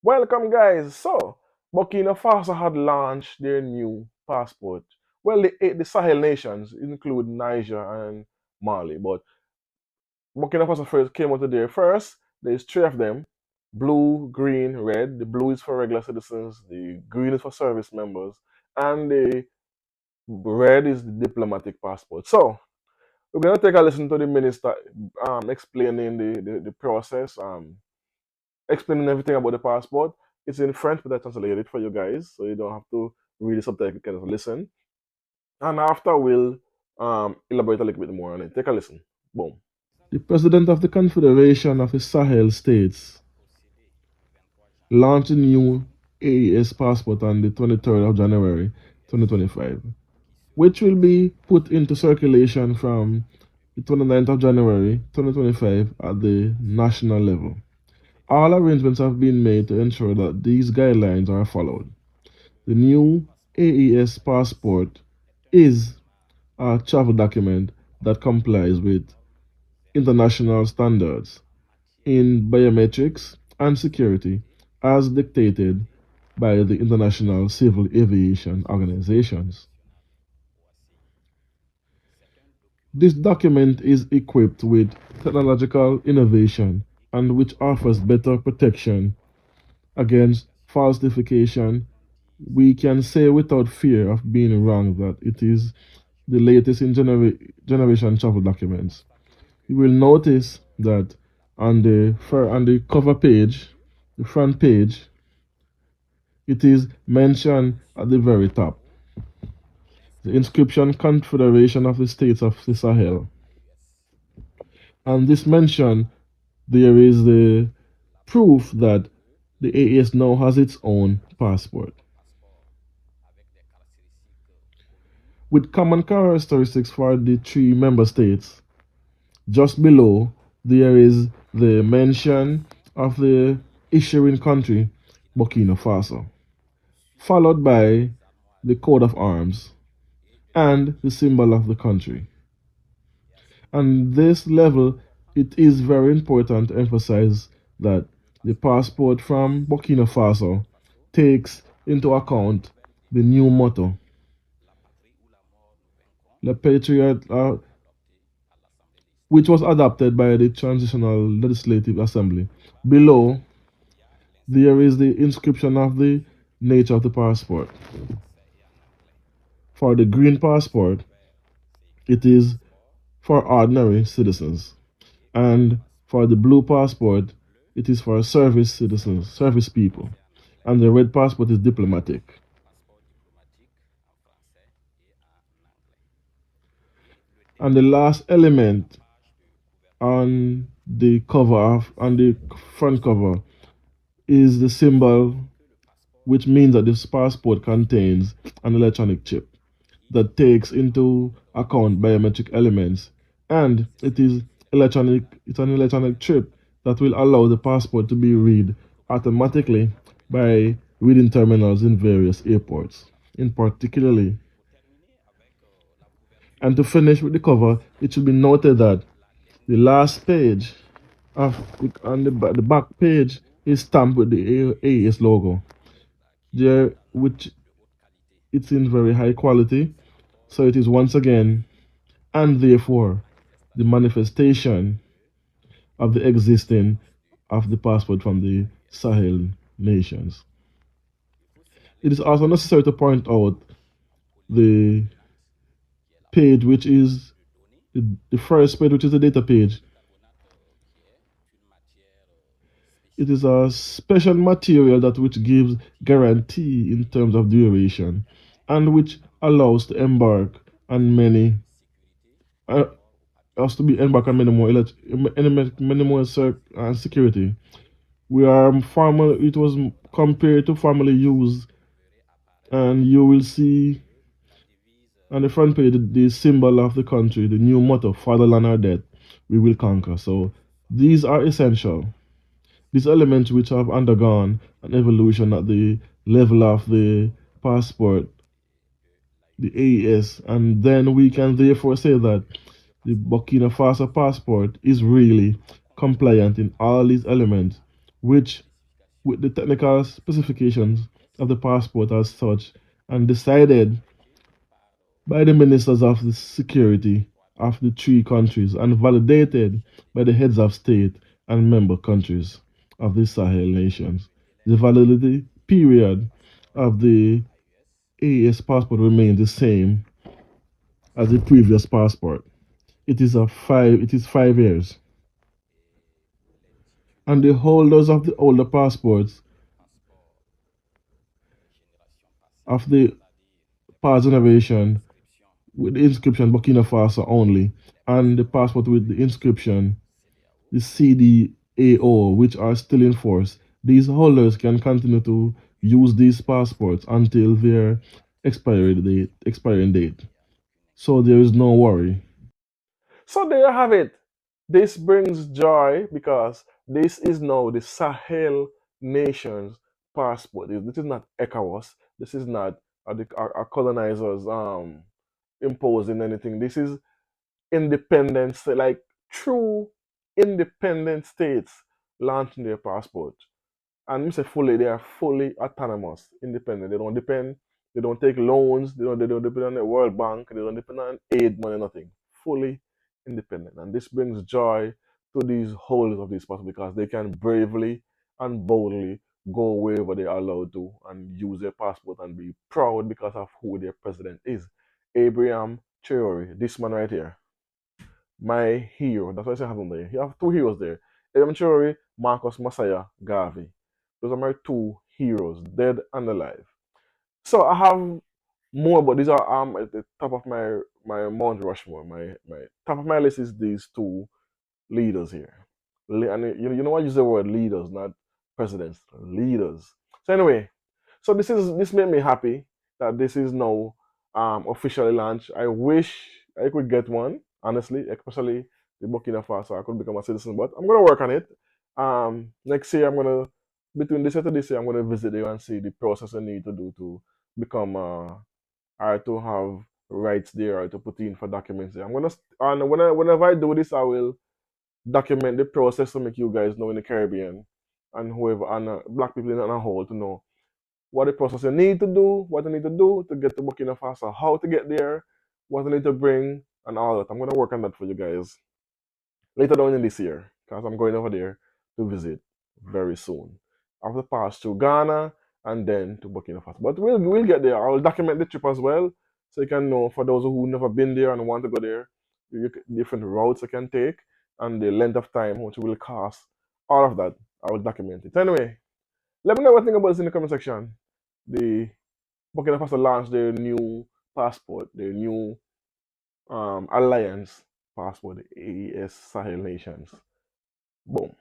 Welcome, guys. So, Burkina Faso had launched their new passport. Well, the Sahel nations include Niger and Mali, but Burkina Faso first came out there first. There's three of them: blue, green, red. The blue is for regular citizens, the green is for service members, and the red is the diplomatic passport. So, we're gonna take a listen to the minister explaining the process. Explaining everything about the passport. It's in French, but I translated it for you guys, so you don't have to read the subtitle, you can just listen. And after we'll elaborate a little bit more on it. Take a listen. Boom. The president of the Confederation of the Sahel States launched a new AES passport on the 23rd of January 2025, which will be put into circulation from the 29th of January 2025 at the national level. All arrangements have been made to ensure that these guidelines are followed. The new AES passport is a travel document that complies with international standards in biometrics and security as dictated by the international civil aviation organizations. This document is equipped with technological innovation and which offers better protection against falsification. We can say without fear of being wrong that it is the latest in generation travel documents. You will notice that on the cover page, the front page, it is mentioned at the very top. The inscription Confederation of the States of the Sahel. And this mention, there is the proof that the AES now has its own passport. With common characteristics for the three member states. Just below, there is the mention of the issuing country, Burkina Faso, followed by the coat of arms and the symbol of the country. And this level, it is very important to emphasize that the passport from Burkina Faso takes into account the new motto, Le Patriot, which was adopted by the Transitional Legislative Assembly. Below, there is the inscription of the nature of the passport. For the green passport, it is for ordinary citizens. And for the blue passport, it is for service citizens, service people. And the red passport is diplomatic. And the last element on the on the front cover, is the symbol, which means that this passport contains an electronic chip that takes into account biometric elements, and it's an electronic chip that will allow the passport to be read automatically by reading terminals in various airports, in particularly. And to finish with the cover, it should be noted that the last page of the back page is stamped with the AES logo, there, which it's in very high quality. So it is once again, and therefore, the manifestation of the existing of the passport from the Sahel nations. It is also necessary to point out the page, which is the first page, which is the data page. It is a special material that which gives guarantee in terms of duration and which allows to embark on many us to be embark on many more security. We are formal. It was compared to family use, and you will see on the front page the symbol of the country, the new motto: "Fatherland or death, we will conquer." So these are essential. These elements which have undergone an evolution at the level of the passport, the AES, and then we can therefore say that the Burkina Faso passport is really compliant in all these elements, which with the technical specifications of the passport as such and decided by the ministers of the security of the three countries and validated by the heads of state and member countries of the Sahel nations. The validity period of the AES passport remains the same as the previous passport. It is 5 years. And the holders of the older passports of the past generation with the inscription Burkina Faso only and the passport with the inscription the CDAO, which are still in force, these holders can continue to use these passports until their expiring date. So there is no worry. So there you have it. This brings joy because this is now the Sahel nations passport. This is not ECOWAS. This is not our colonizers imposing anything. This is independence, like true independent states launching their passport. And we say fully, they are fully autonomous, independent. They don't depend, they don't take loans, they don't depend on the World Bank, they don't depend on aid money, nothing. Fully independent. And this brings joy to these holders of this passport because they can bravely and boldly go wherever they are allowed to and use their passport and be proud because of who their president is. Abraham Traore, this man right here, my hero. That's why I say I have him there. You have two heroes there. Abraham Traore, Marcus Messiah Garvey. Those are my two heroes, dead and alive. So I have more, but these are at the top of my Mount Rushmore. My top of my list is these two leaders here. And you know I use the word leaders, not presidents. Leaders. So anyway, so this made me happy that this is now officially launched. I wish I could get one, honestly, especially the Burkina Faso. I could become a citizen, but I'm gonna work on it. Next year I'm gonna between this year to this year I'm gonna visit there and see the process I need to do to become or to have rights there or to put in for documents there. I'm gonna and whenever I do this I will document the process to make you guys know in the Caribbean and whoever and black people in a whole to know what the process you need to do, what you need to do to get to Burkina Faso, how to get there, what you need to bring, and all that. I'm gonna work on that for you guys later on in this year because I'm going over there to visit very soon. After pass through Ghana and then to Burkina Faso. But we'll get there. I'll document the trip as well so you can know for those who never been there and want to go there, different routes you can take and the length of time which will cost. All of that I will document it. Anyway, let me know what you think about this in the comment section. The Burkina Faso launched their new passport, their new alliance passport, the AES Sahel nations. Boom.